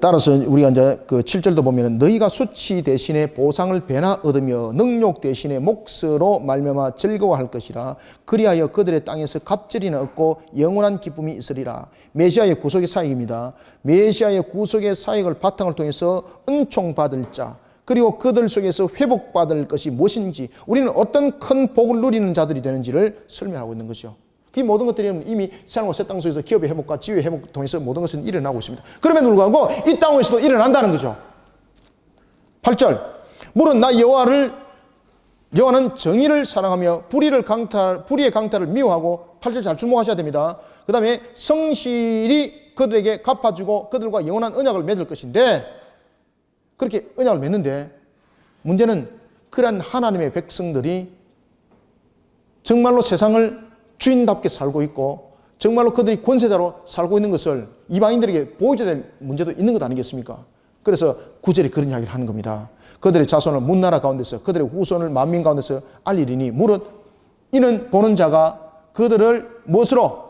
Speaker 1: 따라서 우리가 이제 그 7절도 보면은 너희가 수치 대신에 보상을 배나 얻으며 능욕 대신에 몫으로 말미암아 즐거워할 것이라. 그리하여 그들의 땅에서 갑절이나 얻고 영원한 기쁨이 있으리라. 메시아의 구속의 사역입니다. 메시아의 구속의 사역을 바탕을 통해서 은총 받을 자, 그리고 그들 속에서 회복받을 것이 무엇인지, 우리는 어떤 큰 복을 누리는 자들이 되는지를 설명하고 있는 것이죠. 이 모든 것들이 이미 새하늘과 새 땅 속에서 기업의 회복과 지위의 회복 통해서 모든 것은 일어나고 있습니다. 그럼에도 불구하고 이 땅에서도 일어난다는 거죠. 8절. 물은 나 여호와는 정의를 사랑하며 불의의 강탈을 미워하고 8절 잘 주목하셔야 됩니다. 그 다음에 성실히 그들에게 갚아주고 그들과 영원한 언약을 맺을 것인데, 그렇게 언약을 맺는데 문제는 그러한 하나님의 백성들이 정말로 세상을 주인답게 살고 있고 정말로 그들이 권세자로 살고 있는 것을 이방인들에게 보여줘야 될 문제도 있는 것 아니겠습니까? 그래서 9절에 그런 이야기를 하는 겁니다. 그들의 자손을 문나라 가운데서 그들의 후손을 만민 가운데서 알리리니 무릇 이는 보는 자가 그들을 무엇으로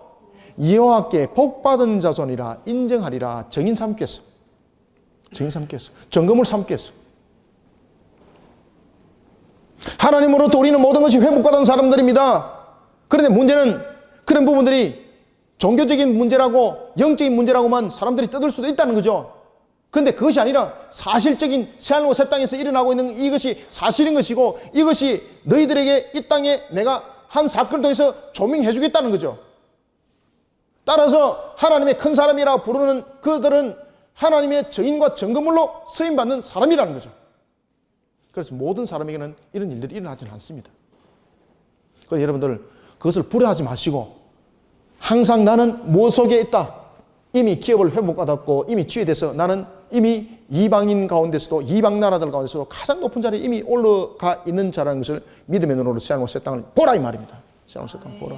Speaker 1: 여호와께 복받은 자손이라 인정하리라. 정인 삼겠어. 정인 삼겠어. 정금을 삼겠어. 하나님으로부터 우리는 모든 것이 회복받은 사람들입니다. 그런데 문제는 그런 부분들이 종교적인 문제라고 영적인 문제라고만 사람들이 떠들 수도 있다는 거죠. 그런데 그것이 아니라 사실적인 새하늘과 새 땅에서 일어나고 있는 이것이 사실인 것이고 이것이 너희들에게 이 땅에 내가 한 사건을 통해서 조명해 주겠다는 거죠. 따라서 하나님의 큰 사람이라 부르는 그들은 하나님의 증인과 증거물로 쓰임받는 사람이라는 거죠. 그래서 모든 사람에게는 이런 일들이 일어나지는 않습니다. 그래서 여러분들 그것을 불효하지 마시고 항상 나는 뭐 속에 있다. 이미 기업을 회복받았고 이미 치유돼서 나는 이미 이방인 가운데서도 이방 나라들 가운데서도 가장 높은 자리에 이미 올라가 있는 자라는 것을 믿음의 눈으로 새하늘과 새 땅을 보라 이 말입니다. 새하늘과 새 땅을 보라.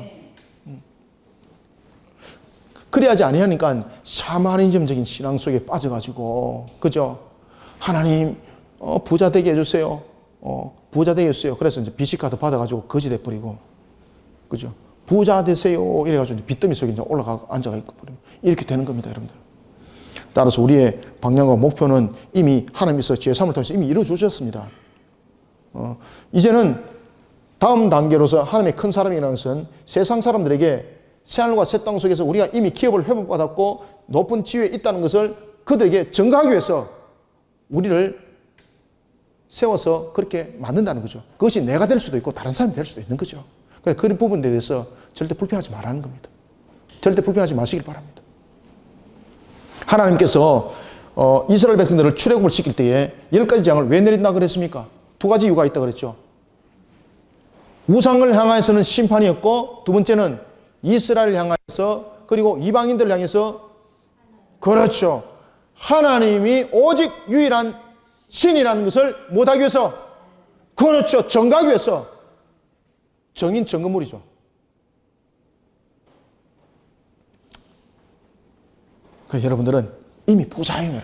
Speaker 1: 그래야지 아니하니까 샤머니즘적인 신앙 속에 빠져가지고 그죠? 하나님 부자 되게 해주세요. 부자 되게 해주세요. 그래서 이제 비시카드 받아가지고 거지 돼버리고 그죠? 부자 되세요. 이래가지고 빚더미 속에 이제 올라가 앉아가 있고 이렇게 되는 겁니다, 여러분들. 따라서 우리의 방향과 목표는 이미 하나님께서 죄사함을 통해서 이미 이루어 주셨습니다. 이제는 다음 단계로서 하나님의 큰 사람이라는 것은 세상 사람들에게 새하늘과 새 땅 속에서 우리가 이미 기업을 회복받았고 높은 지위에 있다는 것을 그들에게 증거하기 위해서 우리를 세워서 그렇게 만든다는 거죠. 그것이 내가 될 수도 있고 다른 사람이 될 수도 있는 거죠. 그래서 그런 부분에 대해서 절대 불평하지 말라는 겁니다. 절대 불평하지 마시길 바랍니다. 하나님께서 이스라엘 백성들을 출애굽을 시킬 때에 10가지 재앙을 왜 내린다 그랬습니까? 2가지 이유가 있다 그랬죠. 우상을 향해서는 심판이었고 두 번째는 이스라엘 향해서 그리고 이방인들을 향해서 그렇죠. 하나님이 오직 유일한 신이라는 것을 못하기 위해서 그렇죠. 정가하기 위해서 정인 증거물이죠. 그러니까 여러분들은 이미 부자예요.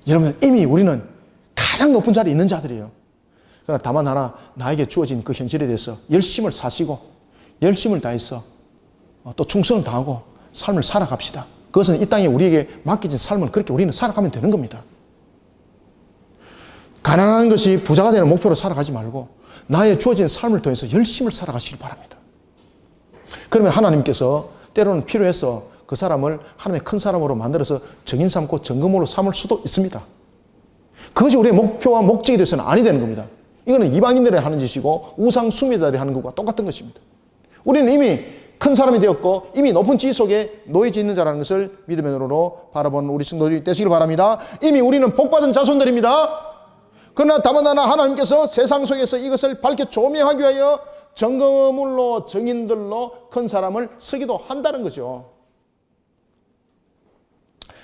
Speaker 1: 여러분들 이미 우리는 가장 높은 자리에 있는 자들이에요. 그러나 다만 하나 나에게 주어진 그 현실에 대해서 열심을 사시고 열심을 다해서 또 충성을 다하고 삶을 살아갑시다. 그것은 이 땅에 우리에게 맡겨진 삶을 그렇게 우리는 살아가면 되는 겁니다. 가난한 것이 부자가 되는 목표로 살아가지 말고 나의 주어진 삶을 통해서 열심을 살아가시기 바랍니다. 그러면 하나님께서 때로는 필요해서 그 사람을 하나님의 큰 사람으로 만들어서 정인 삼고 정금으로 삼을 수도 있습니다. 그것이 우리의 목표와 목적이 돼서는 아니 되는 겁니다. 이거는 이방인들이 하는 짓이고 우상 숭배자들이 하는 것과 똑같은 것입니다. 우리는 이미 큰 사람이 되었고 이미 높은 지위 속에 놓여져 있는 자라는 것을 믿음의 눈으로 바라보는 우리 성도들이 되시길 바랍니다. 이미 우리는 복받은 자손들입니다. 그러나 다만 하나 하나님께서 세상 속에서 이것을 밝혀 조명하기 위하여 증거물로 증인들로 큰 사람을 쓰기도 한다는 거죠.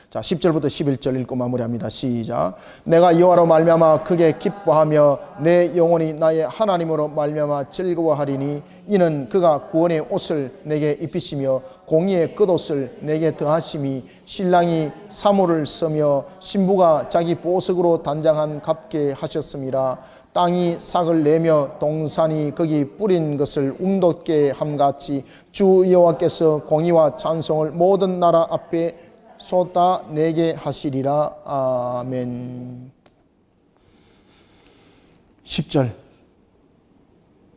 Speaker 1: 자, 10절부터 11절 읽고 마무리합니다. 시작. 내가 여호와로 말미암아 크게 기뻐하며 내 영혼이 나의 하나님으로 말미암아 즐거워하리니 이는 그가 구원의 옷을 내게 입히시며 공의의 끝옷을 내게 더하심이 신랑이 사모를 써며 신부가 자기 보석으로 단장한 값게 하셨음이라. 땅이 싹을 내며 동산이 거기 뿌린 것을 움돋게 함같이 주 여호와께서 공의와 찬송을 모든 나라 앞에 쏟아내게 하시리라. 아멘. 10절.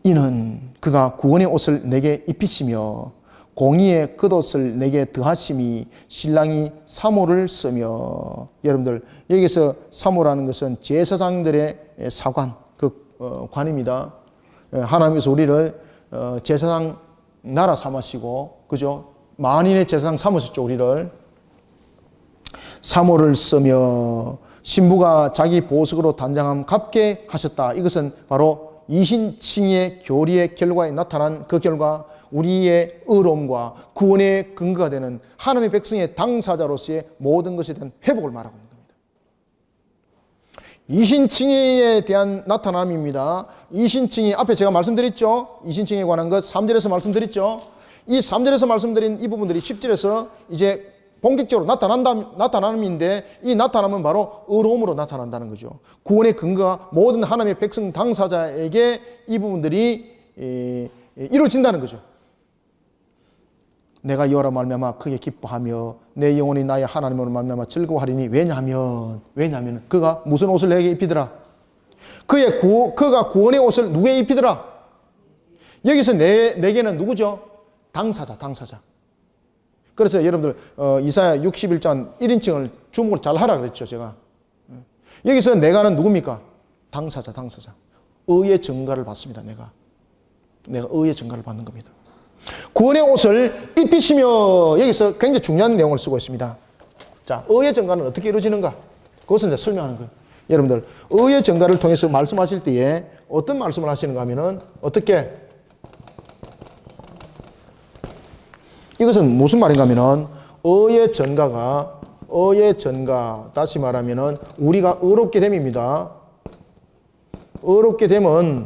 Speaker 1: 이는 그가 구원의 옷을 내게 입히시며 공의의 겉옷을 내게 더하심이 신랑이 사모를 쓰며. 여러분들 여기서 사모라는 것은 제사장들의 사관, 그 관입니다. 하나님께서 우리를 제사장 나라 삼으시고 그죠? 만인의 제사장 삼으셨죠. 우리를 사모를 쓰며 신부가 자기 보석으로 단장함 값게 하셨다. 이것은 바로 이신칭의 교리의 결과에 나타난 그 결과 우리의 의로움과 구원의 근거가 되는 하나님의 백성의 당사자로서의 모든 것에 대한 회복을 말하고 있는 겁니다. 이신칭에 대한 나타남입니다. 이신칭이 앞에 제가 말씀드렸죠. 이신칭에 관한 것 3절에서 말씀드렸죠. 이 3절에서 말씀드린 이 부분들이 10절에서 이제 본격적으로 나타남인데 이 나타남은 바로 의로움으로 나타난다는 거죠. 구원의 근거가 모든 하나님의 백성 당사자에게 이 부분들이 이루어진다는 거죠. 내가 여호와로 말미암아 크게 기뻐하며 내 영혼이 나의 하나님으로 말미암아 즐거워하리니 왜냐하면 그가 무슨 옷을 내게 입히더라? 그가 구원의 옷을 누구에게 입히더라? 여기서 내게는 누구죠? 당사자. 그래서 여러분들 이사야 61장 1인칭을 주목을 잘 하라 그랬죠, 제가. 여기서 내가는 누굽니까? 당사자. 의의 증가를 받습니다, 내가 의의 증가를 받는 겁니다. 구원의 옷을 입히시며 여기서 굉장히 중요한 내용을 쓰고 있습니다. 자, 의의 증가는 어떻게 이루어지는가? 그것은 이제 설명하는 거예요. 여러분들, 의의 증가를 통해서 말씀하실 때에 어떤 말씀을 하시는가 하면은 어떻게? 이것은 무슨 말인가 하면은 의의 증가, 다시 말하면은 우리가 의롭게 됨입니다. 의롭게 됨은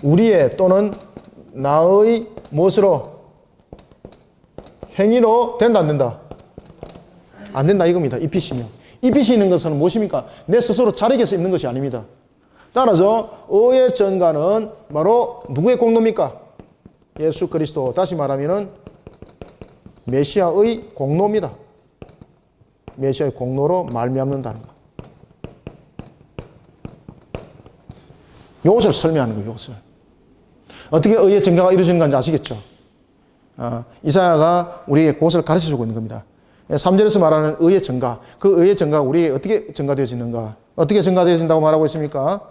Speaker 1: 우리의 또는 나의 무엇으로? 행위로 된다, 안 된다? 안 된다 이겁니다. 입히시는 것은 무엇입니까? 내 스스로 자력에서 입는 것이 아닙니다. 따라서 의의 증가는 바로 누구의 공로입니까? 예수 그리스도, 다시 말하면은 메시아의 공로입니다. 메시아의 공로로 말미암는다는 것. 이것을 설명하는 거예요. 이것을. 어떻게 의의 증가가 이루어지는 건지 아시겠죠? 이사야가 우리에게 그것을 가르쳐주고 있는 겁니다. 3절에서 말하는 의의 증가, 그 의의 증가가 우리에게 어떻게 증가되어지는가? 어떻게 증가되어진다고 말하고 있습니까?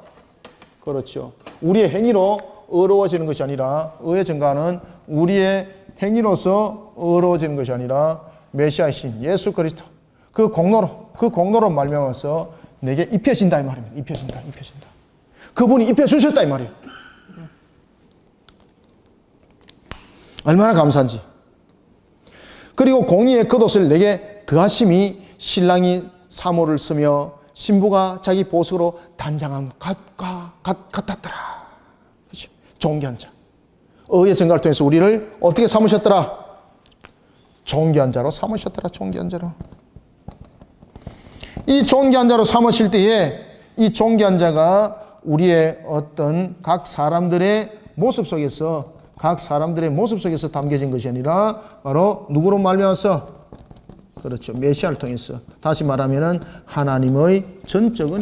Speaker 1: 그렇죠. 우리의 행위로 의로워지는 것이 아니라, 의의 증가는 우리의 행위로서 의로워지는 것이 아니라 메시아이신 예수 그리스도 그 공로로 말미암아서 내게 입혀진다 이 말입니다. 입혀진다. 그분이 입혀주셨다 이 말이에요. 얼마나 감사한지. 그리고 공의의 겉옷을 내게 더하심이 신랑이 사모를 쓰며 신부가 자기 보석으로 단장한 갓과 같았더라. 그렇죠? 존귀한 자. 의의 증가를 통해서 우리를 어떻게 삼으셨더라? 존귀한 자로 삼으셨더라. 존귀한 자로. 이 존귀한 자로 삼으실 때에 이 존귀한 자가 우리의 어떤 각 사람들의 모습 속에서 담겨진 것이 아니라 바로 누구로 말미암아서? 그렇죠. 메시아를 통해서. 다시 말하면은 하나님의 전적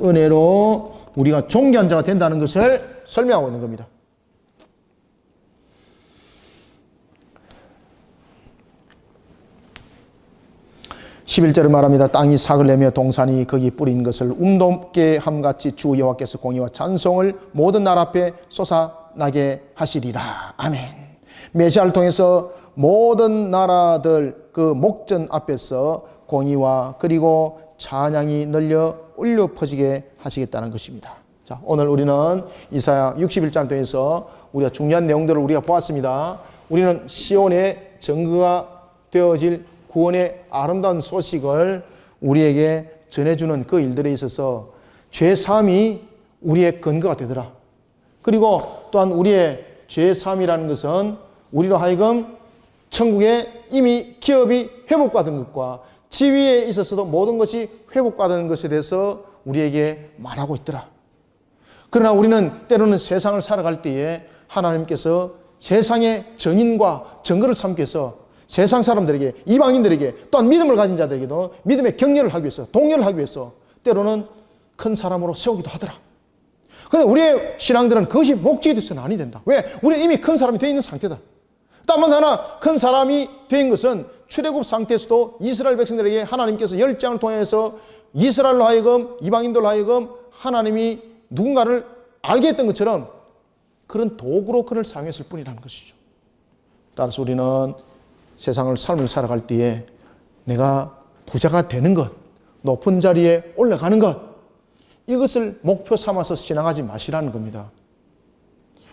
Speaker 1: 은혜로 우리가 존귀한 자가 된다는 것을 설명하고 있는 겁니다. (11절을) 말합니다. 땅이 삭을 내며 동산이 거기 뿌린 것을 움돋게 함같이 주 여호와께서 공의와 찬송을 모든 나라 앞에 솟아나게 하시리라. 아멘. 메시아를 통해서 모든 나라들 그 목전 앞에서 공의와 그리고 찬양이 널려 울려 퍼지게 하시겠다는 것입니다. 자, 오늘 우리는 이사야 61장을 통해서 우리가 중요한 내용들을 우리가 보았습니다. 우리는 시온의 증거가 되어질 구원의 아름다운 소식을 우리에게 전해주는 그 일들에 있어서 죄사함이 우리의 근거가 되더라. 그리고 또한 우리의 죄사함이라는 것은 우리로 하여금 천국에 이미 기업이 회복받은 것과 지위에 있어서도 모든 것이 회복받은 것에 대해서 우리에게 말하고 있더라. 그러나 우리는 때로는 세상을 살아갈 때에 하나님께서 세상의 정인과 증거를 삼기 위해서 세상 사람들에게, 이방인들에게, 또한 믿음을 가진 자들에게도 믿음의 격려를 하기 위해서, 동료를 하기 위해서 때로는 큰 사람으로 세우기도 하더라. 그런데 우리의 신앙들은 그것이 목적이 되어서는 아니 된다. 왜? 우리는 이미 큰 사람이 되어 있는 상태다. 다만 하나 큰 사람이 된 것은 출애굽 상태에서도 이스라엘 백성들에게 하나님께서 열장을 통해서 이스라엘로 하여금, 이방인들로 하여금 하나님이 누군가를 알게 했던 것처럼 그런 도구로 그를 사용했을 뿐이라는 것이죠. 따라서 우리는 세상을 삶을 살아갈 때에 내가 부자가 되는 것, 높은 자리에 올라가는 것, 이것을 목표 삼아서 신앙하지 마시라는 겁니다.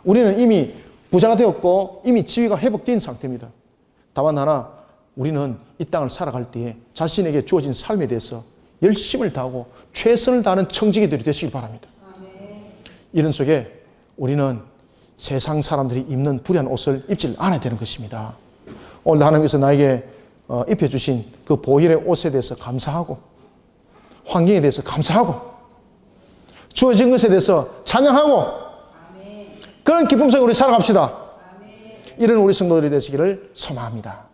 Speaker 1: 우리는 이미 부자가 되었고 이미 지위가 회복된 상태입니다. 다만 하나 우리는 이 땅을 살아갈 때에 자신에게 주어진 삶에 대해서 열심을 다하고 최선을 다하는 청지기들이 되시길 바랍니다. 이런 속에 우리는 세상 사람들이 입는 불의한 옷을 입지 않아야 되는 것입니다. 오늘 하나님께서 나에게 입혀주신 그 보혈의 옷에 대해서 감사하고 환경에 대해서 감사하고 주어진 것에 대해서 찬양하고 그런 기쁨 속에 우리 살아갑시다. 이런 우리 성도들이 되시기를 소망합니다.